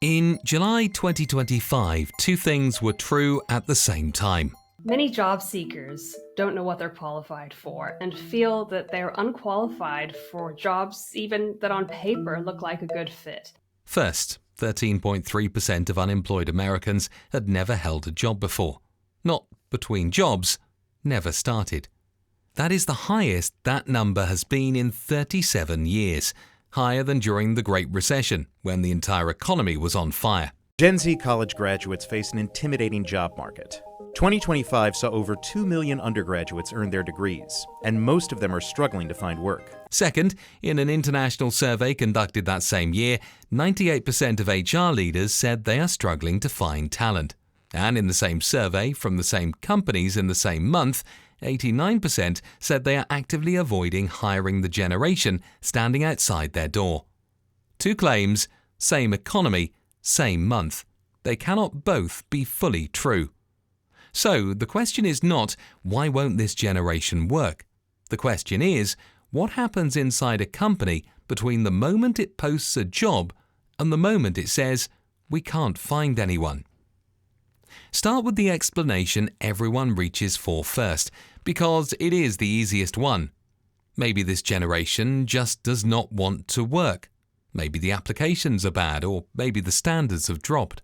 In July 2025, two things were true at the same time. Many job seekers don't know what they're qualified for and feel that they're unqualified for jobs even that on paper look like a good fit. First, 13.3% of unemployed Americans had never held a job before. Not between jobs, never started. That is the highest that number has been in 37 years, higher than during the Great Recession, when the entire economy was on fire. Gen Z college graduates face an intimidating job market. 2025 saw over 2 million undergraduates earn their degrees, and most of them are struggling to find work. Second, in an international survey conducted that same year, 98% of HR leaders said they are struggling to find talent. And in the same survey from the same companies in the same month, 89% said they are actively avoiding hiring the generation standing outside their door. Two claims, same economy, same month. They cannot both be fully true. So the question is not, why won't this generation work? The question is, what happens inside a company between the moment it posts a job and the moment it says, we can't find anyone? Start with the explanation everyone reaches for first, because it is the easiest one. Maybe this generation just does not want to work. Maybe the applications are bad, or maybe the standards have dropped.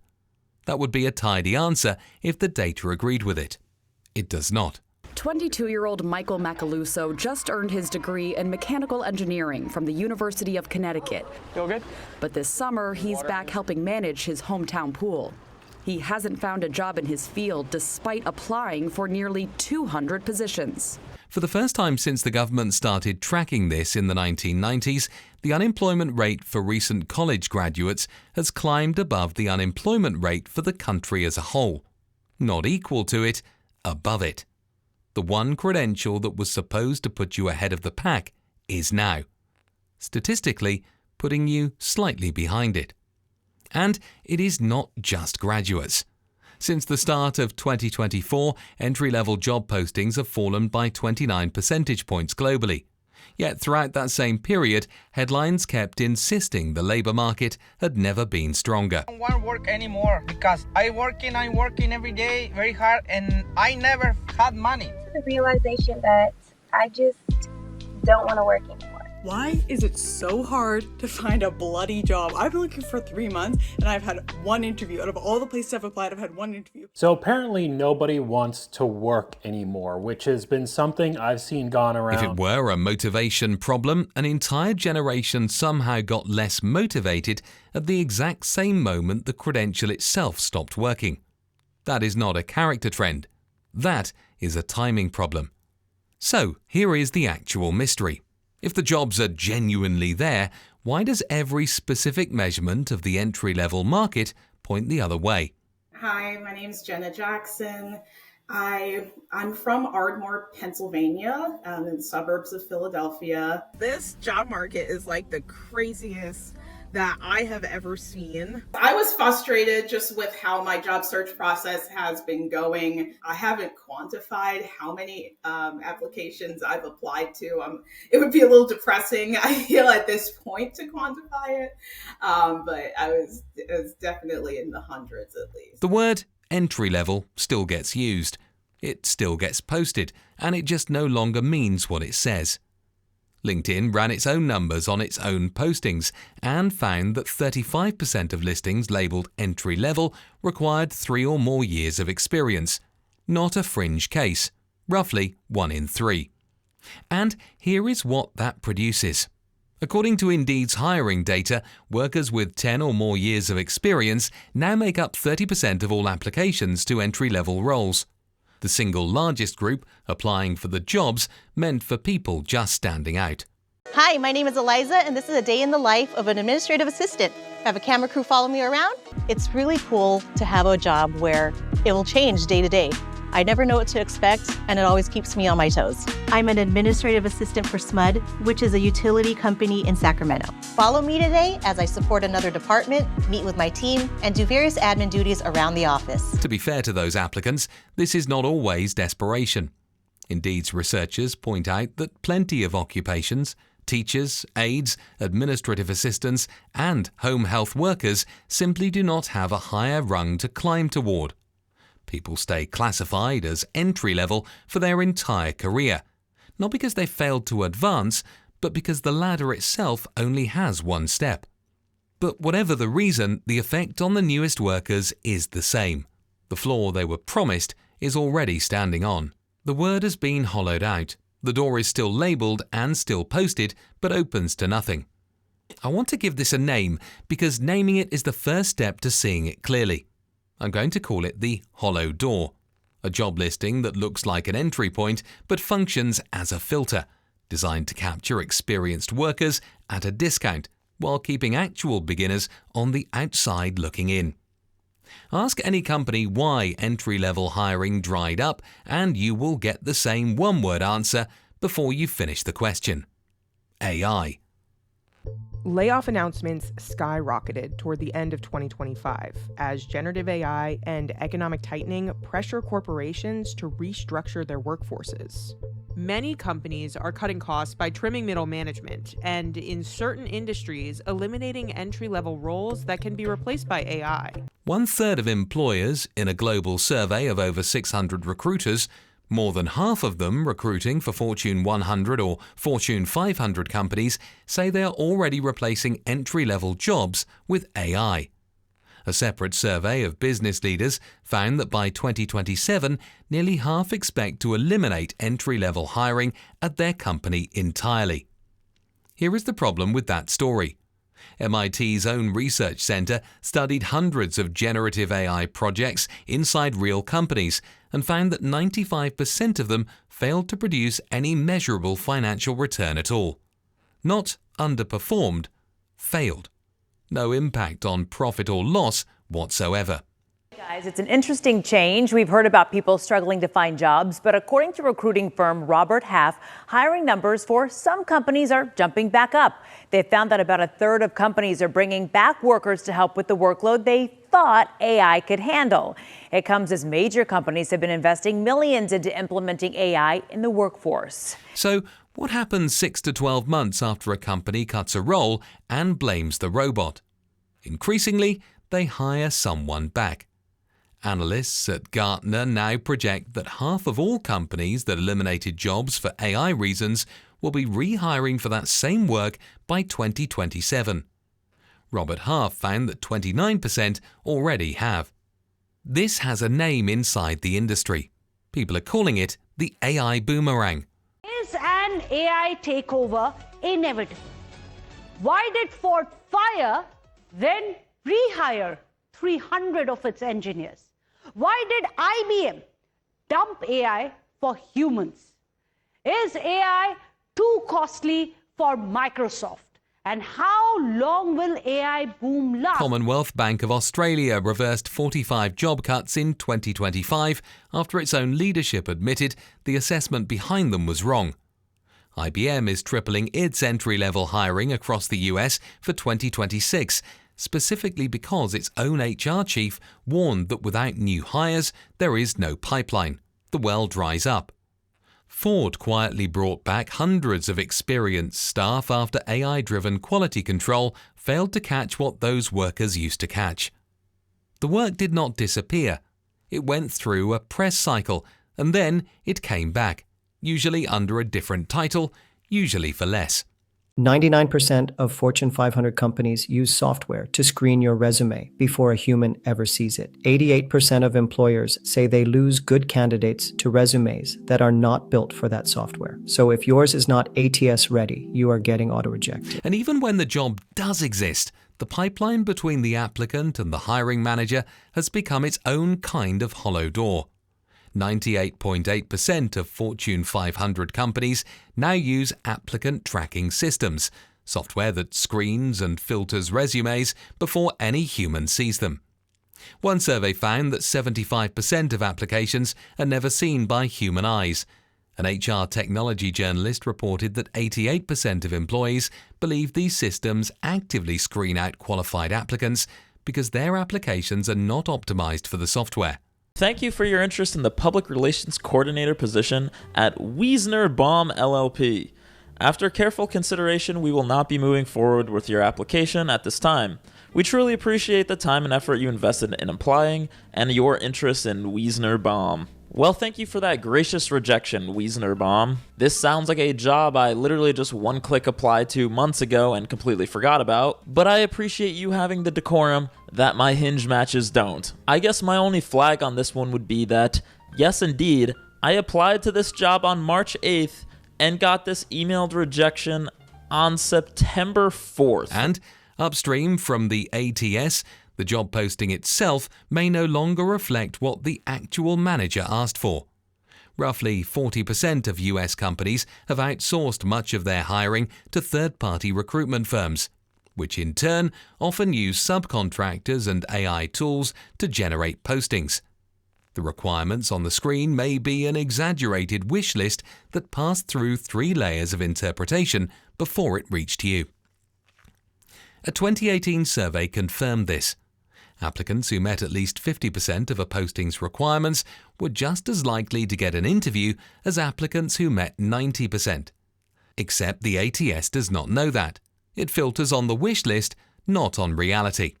That would be a tidy answer if the data agreed with it. It does not. 22-year-old Michael Macaluso just earned his degree in mechanical engineering from the University of Connecticut. You all good? But this summer, he's back helping manage his hometown pool. He hasn't found a job in his field despite applying for nearly 200 positions. For the first time since the government started tracking this in the 1990s, the unemployment rate for recent college graduates has climbed above the unemployment rate for the country as a whole. Not equal to it, above it. The one credential that was supposed to put you ahead of the pack is now, statistically, putting you slightly behind it. And it is not just graduates. Since the start of 2024, entry-level job postings have fallen by 29 percentage points globally. Yet throughout that same period, headlines kept insisting the labor market had never been stronger. I don't want to work anymore because I'm working every day very hard and I never had money. The realization that I just don't want to work anymore. Why is it so hard to find a bloody job? I've been looking for 3 months and I've had one interview. Out of all the places I've applied, I've had one interview. So apparently nobody wants to work anymore, which has been something I've seen gone around. If it were a motivation problem, an entire generation somehow got less motivated at the exact same moment the credential itself stopped working. That is not a character trend. That is a timing problem. So here is the actual mystery. If the jobs are genuinely there, why does every specific measurement of the entry-level market point the other way? Hi, my name is Jenna Jackson. I'm from Ardmore, Pennsylvania, in the suburbs of Philadelphia. This job market is like the craziest that I have ever seen. I was frustrated just with how my job search process has been going. I haven't quantified how many applications I've applied to. It would be a little depressing, I feel, at this point to quantify it. But it was definitely in the hundreds at least. The word entry level still gets used. It still gets posted, and it just no longer means what it says. LinkedIn ran its own numbers on its own postings and found that 35% of listings labelled entry-level required 3 or more years of experience. Not a fringe case, roughly 1 in 3. And here is what that produces. According to Indeed's hiring data, workers with 10 or more years of experience now make up 30% of all applications to entry-level roles. The single largest group applying for the jobs meant for people just standing out. Hi, my name is Eliza, and this is a day in the life of an administrative assistant. I have a camera crew follow me around. It's really cool to have a job where it will change day to day. I never know what to expect, and it always keeps me on my toes. I'm an administrative assistant for SMUD, which is a utility company in Sacramento. Follow me today as I support another department, meet with my team, and do various admin duties around the office. To be fair to those applicants, this is not always desperation. Indeed's researchers point out that plenty of occupations, teachers, aides, administrative assistants, and home health workers simply do not have a higher rung to climb toward. People stay classified as entry-level for their entire career, not because they failed to advance, but because the ladder itself only has one step. But whatever the reason, the effect on the newest workers is the same. The floor they were promised is already standing on. The word has been hollowed out. The door is still labelled and still posted, but opens to nothing. I want to give this a name because naming it is the first step to seeing it clearly. I'm going to call it the hollow door, a job listing that looks like an entry point but functions as a filter, designed to capture experienced workers at a discount while keeping actual beginners on the outside looking in. Ask any company why entry-level hiring dried up and you will get the same one-word answer before you finish the question. AI. Layoff announcements skyrocketed toward the end of 2025 as generative AI and economic tightening pressure corporations to restructure their workforces. Many companies are cutting costs by trimming middle management and, in certain industries, eliminating entry-level roles that can be replaced by AI. 1/3 of employers in a global survey of over 600 recruiters, more than half of them recruiting for Fortune 100 or Fortune 500 companies, say they are already replacing entry-level jobs with AI. A separate survey of business leaders found that by 2027, nearly half expect to eliminate entry-level hiring at their company entirely. Here is the problem with that story. MIT's own research center studied hundreds of generative AI projects inside real companies and found that 95% of them failed to produce any measurable financial return at all. Not underperformed, failed. No impact on profit or loss whatsoever. Guys, it's an interesting change. We've heard about people struggling to find jobs, but according to recruiting firm Robert Half, hiring numbers for some companies are jumping back up. They found that about 1/3 of companies are bringing back workers to help with the workload they thought AI could handle. It comes as major companies have been investing millions into implementing AI in the workforce. So, what happens 6 to 12 months after a company cuts a role and blames the robot? Increasingly, they hire someone back. Analysts at Gartner now project that half of all companies that eliminated jobs for AI reasons will be rehiring for that same work by 2027. Robert Half found that 29% already have. This has a name inside the industry. People are calling it the AI Boomerang. Is an AI takeover inevitable? Why did Ford fire, then rehire 300 of its engineers? Why did IBM dump AI for humans? Is AI too costly for Microsoft? And how long will AI boom last? Commonwealth Bank of Australia reversed 45 job cuts in 2025 after its own leadership admitted the assessment behind them was wrong. IBM is tripling its entry-level hiring across the US for 2026, specifically because its own HR chief warned that without new hires, there is no pipeline. The well dries up. Ford quietly brought back hundreds of experienced staff after AI-driven quality control failed to catch what those workers used to catch. The work did not disappear. It went through a press cycle, and then it came back, usually under a different title, usually for less. 99% of Fortune 500 companies use software to screen your resume before a human ever sees it. 88% of employers say they lose good candidates to resumes that are not built for that software. So if yours is not ATS ready, you are getting auto-rejected. And even when the job does exist, the pipeline between the applicant and the hiring manager has become its own kind of hollow door. 98.8% of Fortune 500 companies now use applicant tracking systems, software that screens and filters resumes before any human sees them. One survey found that 75% of applications are never seen by human eyes. An HR technology journalist reported that 88% of employees believe these systems actively screen out qualified applicants because their applications are not optimized for the software. Thank you for your interest in the Public Relations Coordinator position at Wiesner Baum LLP. After careful consideration, we will not be moving forward with your application at this time. We truly appreciate the time and effort you invested in applying and your interest in Wiesner-Baum. Well, thank you for that gracious rejection, Wiesner-Baum. This sounds like a job I literally just one-click applied to months ago and completely forgot about, but I appreciate you having the decorum that my Hinge matches don't. I guess my only flag on this one would be that, yes indeed, I applied to this job on March 8th and got this emailed rejection on September 4th. And upstream from the ATS, the job posting itself may no longer reflect what the actual manager asked for. Roughly 40% of US companies have outsourced much of their hiring to third-party recruitment firms, which in turn often use subcontractors and AI tools to generate postings. The requirements on the screen may be an exaggerated wish list that passed through 3 layers of interpretation before it reached you. A 2018 survey confirmed this. Applicants who met at least 50% of a posting's requirements were just as likely to get an interview as applicants who met 90%. Except the ATS does not know that. It filters on the wish list, not on reality.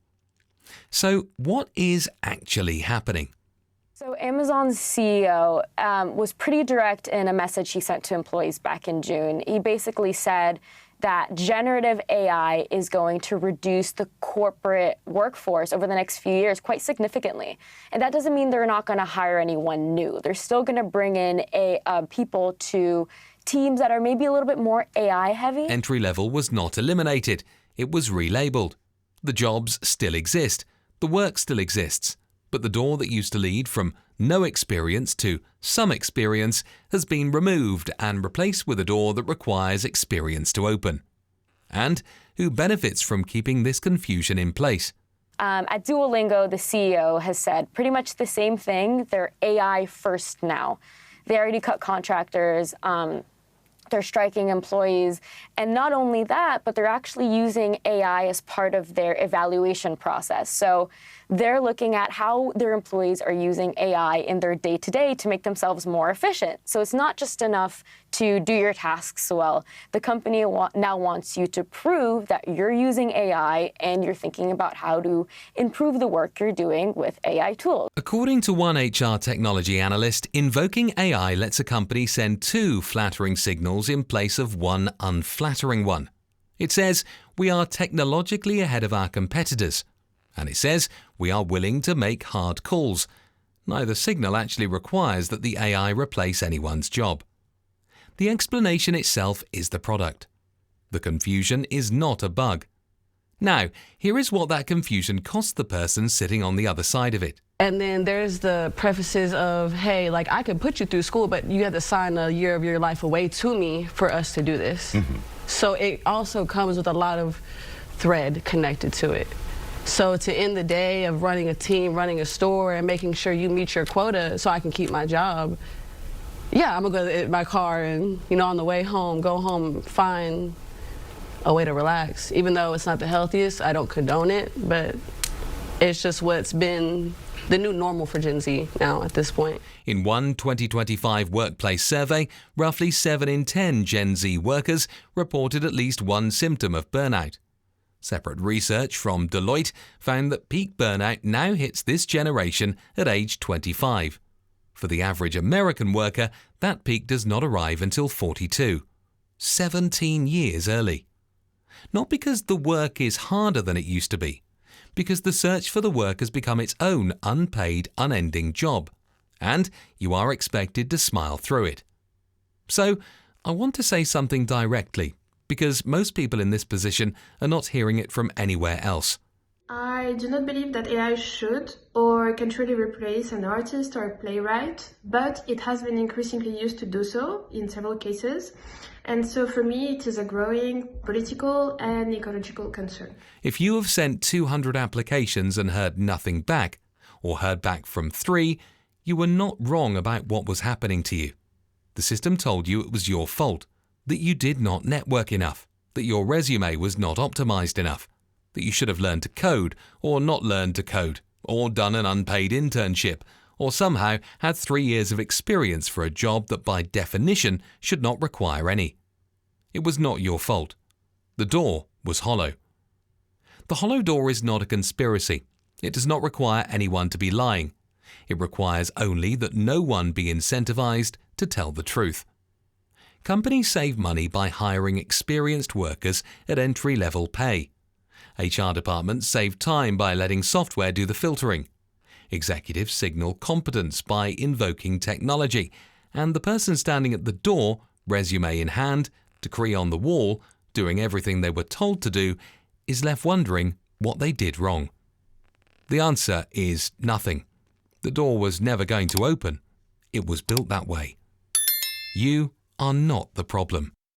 So what is actually happening? So Amazon's CEO was pretty direct in a message he sent to employees back in June. He basically said that generative AI is going to reduce the corporate workforce over the next few years quite significantly. And that doesn't mean they're not going to hire anyone new. They're still going to bring in people to teams that are maybe a little bit more AI heavy. Entry level was not eliminated. It was relabeled. The jobs still exist. The work still exists. But the door that used to lead from no experience to some experience has been removed and replaced with a door that requires experience to open. And who benefits from keeping this confusion in place? At Duolingo, the CEO has said pretty much the same thing. They're AI first now. They already cut contractors. They're striking employees. And not only that, but they're actually using AI as part of their evaluation process. So they're looking at how their employees are using AI in their day-to-day to make themselves more efficient. So it's not just enough to do your tasks well. The company now wants you to prove that you're using AI and you're thinking about how to improve the work you're doing with AI tools. According to one HR technology analyst, invoking AI lets a company send 2 flattering signals in place of 1 unflattering one. It says, we are technologically ahead of our competitors. And it says, we are willing to make hard calls. Neither signal actually requires that the AI replace anyone's job. The explanation itself is the product. The confusion is not a bug. Now, here is what that confusion costs the person sitting on the other side of it. And then there's the prefaces of, hey, like I could put you through school, but you have to sign a year of your life away to me for us to do this. So it also comes with a lot of thread connected to it. So to end the day of running a team, running a store, and making sure you meet your quota so I can keep my job, yeah, I'm gonna go in my car and, on the way home, go home, find a way to relax. Even though it's not the healthiest, I don't condone it, but it's just what's been the new normal for Gen Z now at this point. In one 2025 workplace survey, roughly 7 in 10 Gen Z workers reported at least one symptom of burnout. Separate research from Deloitte found that peak burnout now hits this generation at age 25. For the average American worker, that peak does not arrive until 42. 17 years early. Not because the work is harder than it used to be, because the search for the work has become its own unpaid, unending job, and you are expected to smile through it. So, I want to say something directly, because most people in this position are not hearing it from anywhere else. I do not believe that AI should or can truly replace an artist or a playwright, but it has been increasingly used to do so in several cases. And so for me, it is a growing political and ecological concern. If you have sent 200 applications and heard nothing back, or heard back from 3, you were not wrong about what was happening to you. The system told you it was your fault, that you did not network enough, that your resume was not optimized enough, that you should have learned to code or not learned to code, or done an unpaid internship, or somehow had 3 years of experience for a job that by definition should not require any. It was not your fault. The door was hollow. The hollow door is not a conspiracy. It does not require anyone to be lying. It requires only that no one be incentivized to tell the truth. Companies save money by hiring experienced workers at entry-level pay. HR departments save time by letting software do the filtering. Executives signal competence by invoking technology, and the person standing at the door, resume in hand, decree on the wall, doing everything they were told to do, is left wondering what they did wrong. The answer is nothing. The door was never going to open. It was built that way. You are not the problem.